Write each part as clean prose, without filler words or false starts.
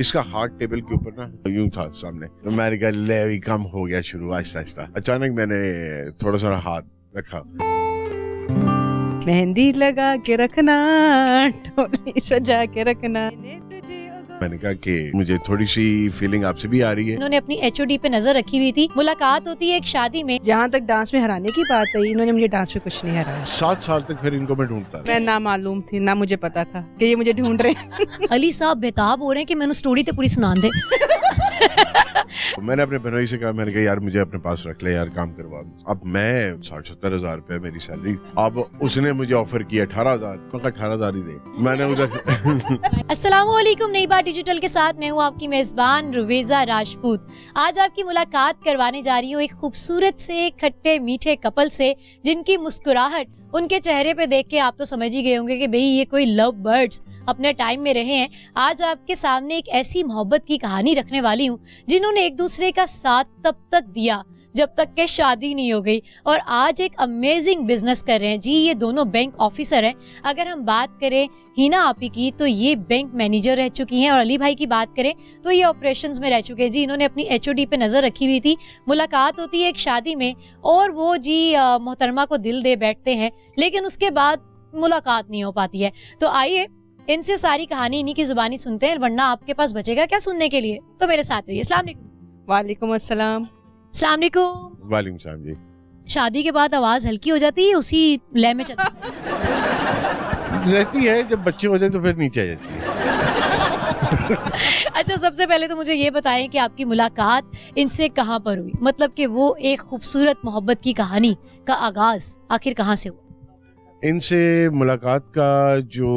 इसका heart table के ऊपर ना यूं था सामने, तो मैंने कहा ले अभी कम हो गया शुरू, आहिस्ता आहिस्ता। अचानक मैंने थोड़ा सा हाथ रखा, मेहंदी लगा के रखना, ढोली सजा के रखना। मैंने कहा कि मुझे थोड़ी सी फीलिंग आपसे भी आ रही है। इन्होंने अपनी HOD पे नजर रखी हुई थी। मुलाकात होती है एक शादी में। जहाँ तक डांस में हराने की बात है, इन्होंने मुझे डांस में कुछ नहीं हराया। 7 साल तक फिर इनको मैं ढूंढता रहा। मैं ना मालूम थी, ना मुझे पता था कि ये मुझे ढूंढ रहे हैं। अली साहब बेताब हो रहे हैं कि मैंने स्टोरी तो पूरी सुना दे। तो मैंने अपने बहनोई से कहा, मैंने कहा यार मुझे अपने पास रख ले यार, काम करवा। अब मैं 60-70 हज़ार रुपए मेरी सैलरी, अब उसने मुझे ऑफर किया 18,000, मैं 18,000 ही दे। मैंने उधर अस्सलामुअलैकुम, नई बात डिजिटल के साथ मैं हूँ आपकी मेजबान रुवेजा राजपूत। आज आपकी मुलाकात करवाने जा रही हूँ एक खूबसूरत से खट्टे मीठे कपल से, जिनकी मुस्कुराहट उनके चेहरे पे देख के आप तो समझ ही गए होंगे कि भाई ये कोई लव बर्ड्स अपने टाइम में रहे हैं। आज आपके सामने एक ऐसी मोहब्बत की कहानी रखने वाली हूँ जिन्होंने एक दूसरे का साथ तब तक दिया जब तक के शादी नहीं हो गई, और आज एक अमेजिंग बिजनेस कर रहे हैं। जी ये दोनों बैंक ऑफिसर हैं। अगर हम बात करें हिना आपी की तो ये बैंक मैनेजर रह चुकी हैं, और अली भाई की बात करें तो ये ऑपरेशंस में रह चुके हैं। जी इन्होंने अपनी HOD पे नजर रखी हुई थी। मुलाकात होती है एक शादी में, और वो जी मोहतरमा को दिल दे बैठते हैं, लेकिन उसके बाद मुलाकात नहीं हो पाती है। तो आइए इनसे सारी कहानी इन्हीं की जुबानी सुनते हैं, वरना आपके पास बचेगा क्या सुनने के लिए। तो मेरे साथ रहिए। अस्सलाम वालेकुम। वालेकुम अस्सलाम। अस्सलाम वालेकुम। वालेकुम सलाम जी। शादी के बाद आवाज हल्की हो जाती है, उसी लय में चलती रहती है, जब बच्चे हो जाए तो फिर नीचे आ जाती है। अच्छा, सबसे पहले तो मुझे ये बताएं कि आपकी मुलाकात इनसे कहाँ पर हुई, मतलब कि वो एक खूबसूरत मोहब्बत की कहानी का आगाज आखिर कहाँ से हुआ? इनसे मुलाकात का जो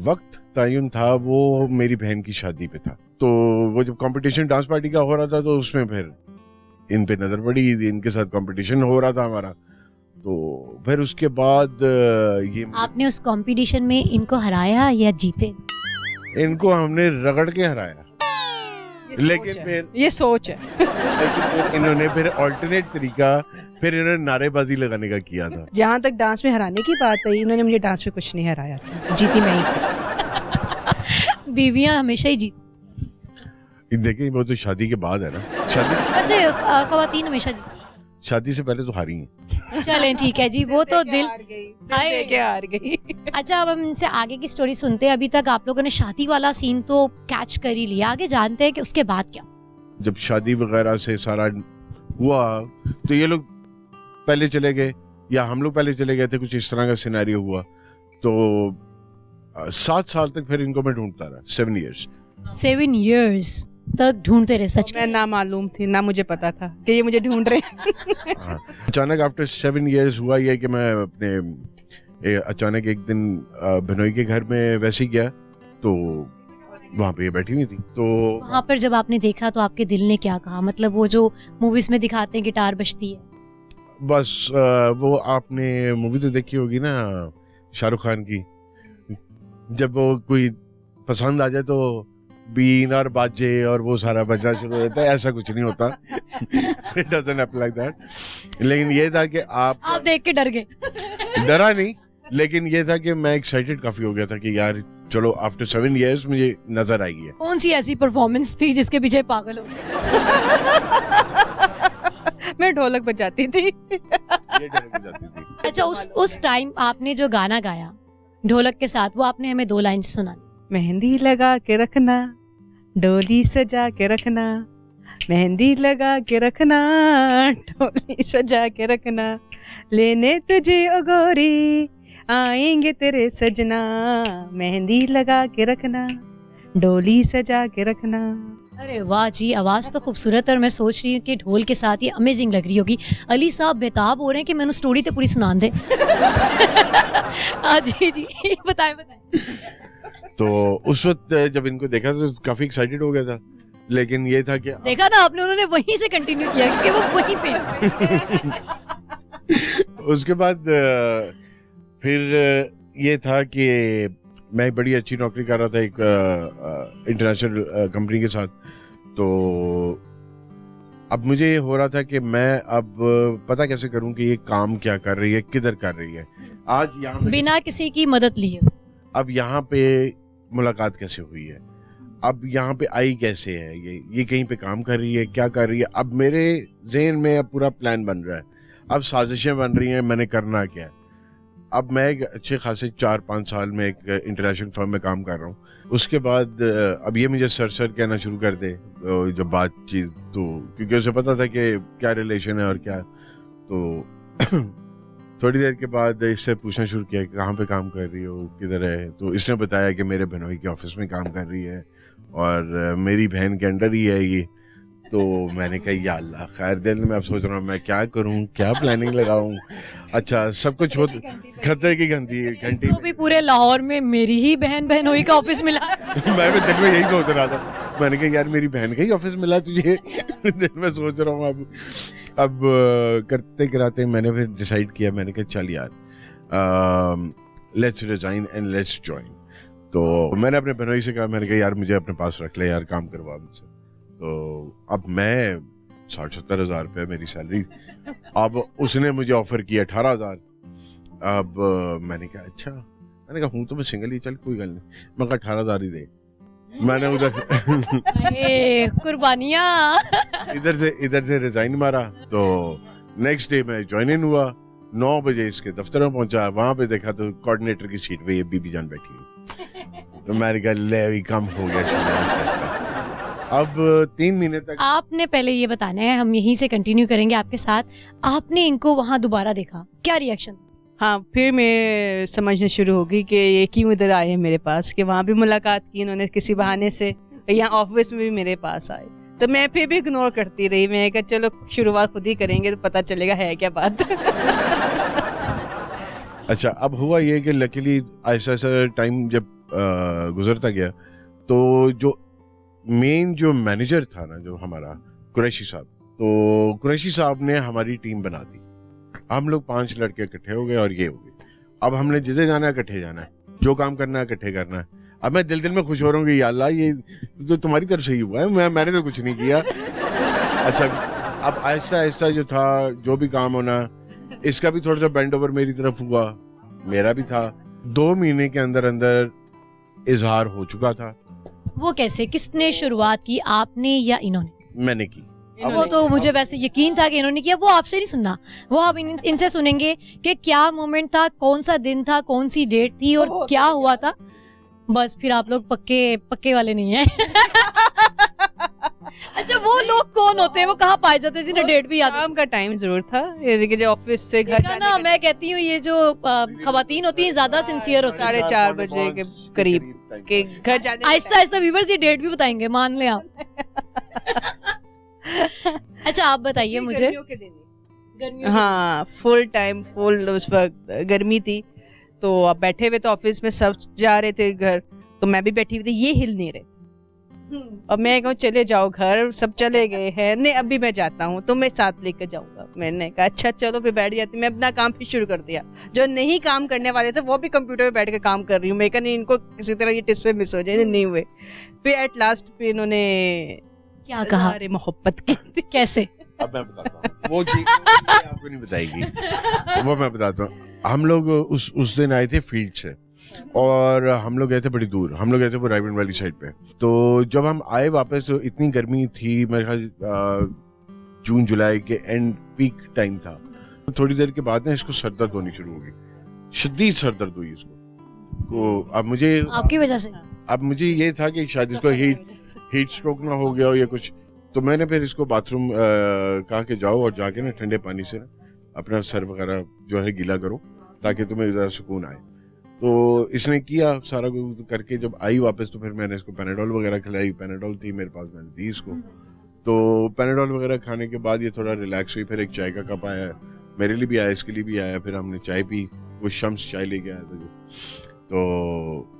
वक्त तयन था वो मेरी बहन की शादी पे था। तो वो जब कंपटीशन डांस पार्टी का हो रहा था तो उसमें फिर इन पे नजर पड़ी, इनके साथ कंपटीशन हो रहा था हमारा। तो फिर उसके बाद ये आपने उस कंपटीशन में इनको हराया या जीते? इनको हमने रगड़ के हराया, लेकिन फिर ये सोच है। लेकिन फिर इन्होंने फिर ऑल्टरनेट तरीका, फिर इन्होंने नारेबाजी लगाने का किया था। जहाँ तक डांस में हराने की बात है, इन्होंने मुझे डांस में कुछ नहीं हराया, जीती मैं ही। बीवियां हमेशा ही जीत। देखिए वो तो शादी के बाद है ना, शादी वैसे खवातीन हमेशा जीत। शादी से पहले तो हारी हैं। चलें ठीक है जी, वो तो दिल दे के हार गई। अच्छा, अब हम इनसे आगे की स्टोरी सुनते हैं। अभी तक आप लोगों ने शादी वाला सीन तो कैच कर ही लिया, आगे जानते हैं कि उसके बाद क्या। जब शादी वगैरह से सारा हुआ तो ये लोग पहले चले गए या हम लोग पहले चले गए थे, कुछ इस तरह का सिनेरियो हुआ। तो 7 साल तक फिर इनको मैं ढूंढता रहा, 7 years। 7 years तक ढूंढते रहे? सच मैं ना मालूम थी, ना मुझे पता था कि ये मुझे ढूंढ रहे हैं। हाँ। अचानक आफ्टर 7 years हुआ ये कि मैं अपने अचानक एक दिन बहनोई के घर में वैसे ही गया, तो वहाँ पे ये बैठी हुई थी। तो वहाँ पर जब आपने देखा तो आपके दिल ने क्या कहा? मतलब वो जो मूवीज में दिखाते हैं गिटार बजती है, बस वो आपने मूवी तो देखी होगी ना शाहरुख खान की, जब वो कोई पसंद आ जाए तो बीन और बाजे और वो सारा बजना शुरू हो जाता है। ऐसा कुछ नहीं होता। It doesn't happen like that। लेकिन ये था कि आप देख के डर गए? डरा नहीं, लेकिन ये था कि मैं एक्साइटेड काफी हो गया था कि यार चलो आफ्टर 7 years मुझे नजर आई है। कौन सी ऐसी परफॉर्मेंस थी जिसके पीछे पागल हो गए? मैं ढोलक बजाती थी। ये डर के जाती थी। अच्छा, उस टाइम आपने जो गाना गाया ढोलक के साथ, वो आपने हमें 2 लाइन सुना। मेहंदी लगा के रखना, डोली सजा के रखना, मेहंदी लगा के रखना, डोली सजा के रखना, लेने तुझे ओ गोरी आएंगे तेरे सजना, मेहंदी लगा के रखना, डोली सजा के रखना। अरे वाह जी, आवाज तो खूबसूरत है, और मैं सोच रही हूँ कि ढोल के साथ ये अमेजिंग लग रही होगी। अली साहब बेताब हो रहे हैं कि मैंने स्टोरी तो पूरी सुना दे। जी जी बताएं। तो उस वक्त जब इनको देखा तो काफी एक्साइटेड हो गया था, लेकिन ये था कि देखा था आपने, उन्होंने वहीं से कंटिन्यू किया क्योंकि वो वहीं पे है। उसके बाद फिर ये था कि मैं बड़ी अच्छी नौकरी कर रहा था एक इंटरनेशनल कंपनी के साथ। तो अब मुझे ये हो रहा था कि मैं अब पता कैसे करूं कि ये काम क्या कर रही है, किधर कर रही है। आज यहाँ बिना किसी की मदद लिए अब यहाँ पे मुलाकात कैसे हुई है। अब यहाँ पे आई कैसे है, ये कहीं पे काम कर रही है, क्या कर रही है। अब मेरे जहन में अब पूरा प्लान बन रहा है, अब साजिशें बन रही हैं, मैंने करना क्या है। अब मैं एक अच्छे खासे 4-5 साल में एक इंटरनेशनल फर्म में काम कर रहा हूँ। उसके बाद अब ये मुझे सर कहना शुरू कर दे जब बातचीत, तो क्योंकि उसे पता था कि क्या रिलेशन है और क्या, तो थोड़ी देर के बाद इससे पूछना शुरू किया कि कहाँ पे काम कर रही हो, किधर है। तो इसने बताया कि मेरे बहनोई के ऑफिस में काम कर रही है और मेरी बहन के अंडर ही है ये। तो मैंने कहा या अल्लाह खैर, दिल में अब सोच रहा हूँ मैं क्या करूँ, क्या प्लानिंग लगाऊँ। अच्छा सब कुछ हो, खतरे की घंटी इसको भी पूरे लाहौर में मेरी ही बहनोई का ऑफिस मिला। मैं भी दिल में यही सोच रहा था, मैंने कहा यार मेरी बहन का ही ऑफिस मिला तुझे। दिल में सोच रहा हूँ अब करते कराते मैंने फिर डिसाइड किया, मैंने कहा चल यार let's resign and let's join. तो मैंने अपने बहनोई से कहा, मैंने कहा यार मुझे अपने पास रख ले यार, काम करवा मुझसे। तो अब मैं 60-70 हज़ार रुपये मेरी सैलरी, अब उसने मुझे ऑफर किया 18,000। अब मैंने कहा अच्छा, मैंने कहा हूँ तो मैं सिंगल ही, चल कोई गल नहीं। मैं कहा 18,000 ही दे। मैंने उधर कुर्बानियाँ इधर से रिजाइन मारा। तो नेक्स्ट डे मैं ज्वाइन इन हुआ, 9 बजे इसके दफ्तर में पहुंचा। वहां पे देखा तो कोऑर्डिनेटर की सीट पे ये बीबी जान बैठी है। तो मैंने कहा ले अभी कम हो गया। अब 3 महीने तक आपने पहले ये बताना है, हम यहीं से कंटिन्यू करेंगे आपके साथ। आपने इनको वहां दोबारा देखा, क्या रिएक्शन? हाँ, फिर मैं समझना शुरू हो गई कि ये क्यों इधर आए हैं मेरे पास, कि वहाँ भी मुलाकात की इन्होंने किसी बहाने से, यहाँ ऑफिस में भी मेरे पास आए। तो मैं फिर भी इग्नोर करती रही। मैं कहा चलो शुरुआत खुद ही करेंगे तो पता चलेगा है क्या बात। अच्छा अब हुआ ये कि लकीली ऐसा ऐसा टाइम जब गुजरता गया, तो जो मेन जो मैनेजर था ना जो हमारा कुरैशी साहब, तो कुरैशी साहब ने हमारी टीम बना दी। हम लोग 5 लड़के इकट्ठे हो गए और ये हो गए। अब हमने जिधर जाना है इकट्ठे जाना है, जो काम करना है इकट्ठे करना है। अब मैं दिल में खुश हो रहा हूँ कि या अल्लाह ये तो तुम्हारी तरफ से ही हुआ है, मैंने तो कुछ नहीं किया। अच्छा अब आहिस्ता आहिस्ता जो था, जो भी काम होना, इसका भी थोड़ा सा बैंड ओवर मेरी तरफ हुआ, मेरा भी था। 2 महीने के अंदर अंदर इजहार हो चुका था। वो कैसे, किसने शुरुआत की, आपने या इन्होंने? मैंने की। वो तो मुझे वैसे यकीन था कि इन्होंने किया, वो आपसे नहीं सुनना, वो आप इनसे सुनेंगे कि क्या मोमेंट था, कौन सा दिन था, कौन सी डेट थी और क्या हुआ था। बस फिर आप लोग पक्के वाले नहीं हैं। अच्छा वो लोग कौन होते हैं, वो कहाँ पाए जाते हैं जिन्हें डेट भी याद? काम का टाइम जरूर था, ये कि जो ऑफिस से घर जाने ना, मैं कहती हूँ ये जो खवातीन होती हैं ज्यादा सिंसियर होती हैं। 4:30 बजे के करीब के घर जाने। आहिस्ता आहिस्ता व्यूअर्स ये डेट भी बताएंगे, मान लें आप। अच्छा आप बताइए मुझे। गर्मियों हाँ, फुल टाइम फुल, उस वक्त गर्मी थी तो अब बैठे हुए तो ऑफिस में सब जा रहे थे घर, तो मैं भी बैठी हुई थी, ये हिल नहीं रहे। अब मैं कहूँ चले जाओ घर, सब चले गए हैं, नहीं अभी मैं जाता हूँ तो मैं साथ लेकर जाऊंगा। मैंने कहा अच्छा चलो, फिर बैठ जाती। मैं अपना काम फिर शुरू कर दिया। जो नहीं काम करने वाले थे वो भी कंप्यूटर पे बैठ के काम कर रही हूँ। मैं कहा नहीं, इनको किसी तरह ये टिस्से मिस हो जाए, नहीं हुए। फिर एट लास्ट फिर इन्होंने क्या कहा? अरे मोहब्बत की। कैसे? अब मैं बताता हूँ वो चीज आपको नहीं बताएगी, वो मैं बताता हूँ। हम लोग उस दिन आए थे फील्ड से और हम लोग गए थे बड़ी दूर, हम लोग गए थे वो रायबंद वाली साइड पे। तो जब हम आए वापस तो इतनी गर्मी थी, मेरे ख्याल जून जुलाई के एंड पीक टाइम था। थोड़ी देर के बाद ना इसको सर दर्द होनी शुरू हो गई, शदीद सर दर्द हुई इसको। तो अब मुझे आपकी वजह से? अब मुझे ये था कि शायद इसको हीट स्ट्रोक ना हो गया हो या कुछ। तो मैंने फिर इसको बाथरूम कहा कि जाओ और जाके ना ठंडे पानी से अपना सर वगैरह जो है गीला करो ताकि तुम्हें ज़रा सुकून आए। तो इसने किया सारा कुछ करके, जब आई वापस तो फिर मैंने इसको पैनाडोल वगैरह खिलाई। पैनाडोल थी मेरे पास, मैंने दी इसको। तो पैनाडोल वगैरह खाने के बाद ये थोड़ा रिलैक्स हुई। फिर एक चाय का कप आया, मेरे लिए भी आया, इसके लिए भी आया। फिर हमने चाय पी, वो शम्स चाय लेके आया था जो। तो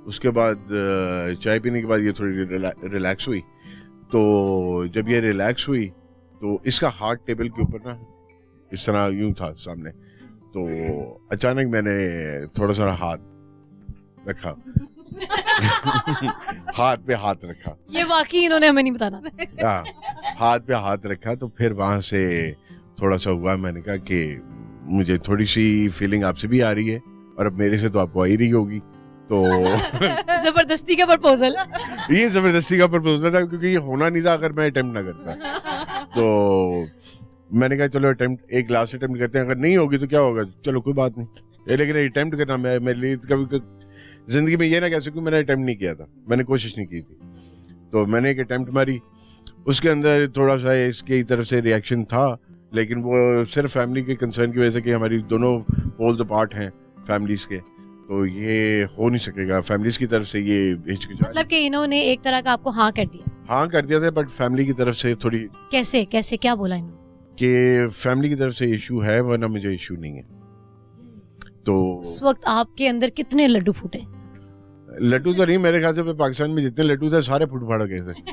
उसके बाद चाय पीने के बाद ये थोड़ी रिलैक्स हुई। तो जब ये रिलैक्स हुई तो इसका हार्ट टेबल के ऊपर ना इस तरह यूं था सामने। तो अचानक मैंने थोड़ा सा हाथ रखा। हाथ पे हाथ रखा। ये वाकई इन्होंने हमें नहीं बताना। हाँ, हाथ पे हाथ रखा। तो फिर वहां से थोड़ा सा हुआ, मैंने कहा कि मुझे थोड़ी सी फीलिंग आपसे भी आ रही है और अब मेरे से तो आपको आ ही रही होगी। तो जबरदस्ती का प्रपोजल। ये जबरदस्ती का प्रपोजल था, क्योंकि ये होना नहीं था अगर मैं अटेम्प्ट ना करता। तो मैंने कहा चलो अटेम्प्ट, एक लास्ट अटेम्प्ट करते हैं, अगर नहीं होगी तो क्या होगा, चलो कोई बात नहीं। लेकिन अटेम्प्ट करना मेरे लिए कभी जिंदगी में ये ना कह सकूं मैंने अटेम्प्ट नहीं किया था, मैंने कोशिश नहीं की थी। तो मैंने एक अटेम्प्ट मारी, उसके अंदर थोड़ा सा इसकी तरफ से रिएक्शन था, लेकिन वो सिर्फ फैमिली के कंसर्न की वजह से कि हमारी दोनों पोल्स अपार्ट हैं फैमिलीज के, तो ये हो नहीं सकेगा फैमिलीज की तरफ से, ये हिचकिचाहट। मतलब कि इन्होंने एक तरह का आपको हाँ कर दिया? हाँ कर दिया था, बट फैमिली की तरफ से थोड़ी। कैसे कैसे क्या बोला इन्होंने? कि फैमिली की तरफ से इशू है, वरना मुझे इशू नहीं है। तो उस वक्त आपके अंदर कितने लड्डू फूटे? लड्डू तो नहीं, मेरे ख्याल से पाकिस्तान में जितने लड्डू थे सारे फूट फाड़ गए थे।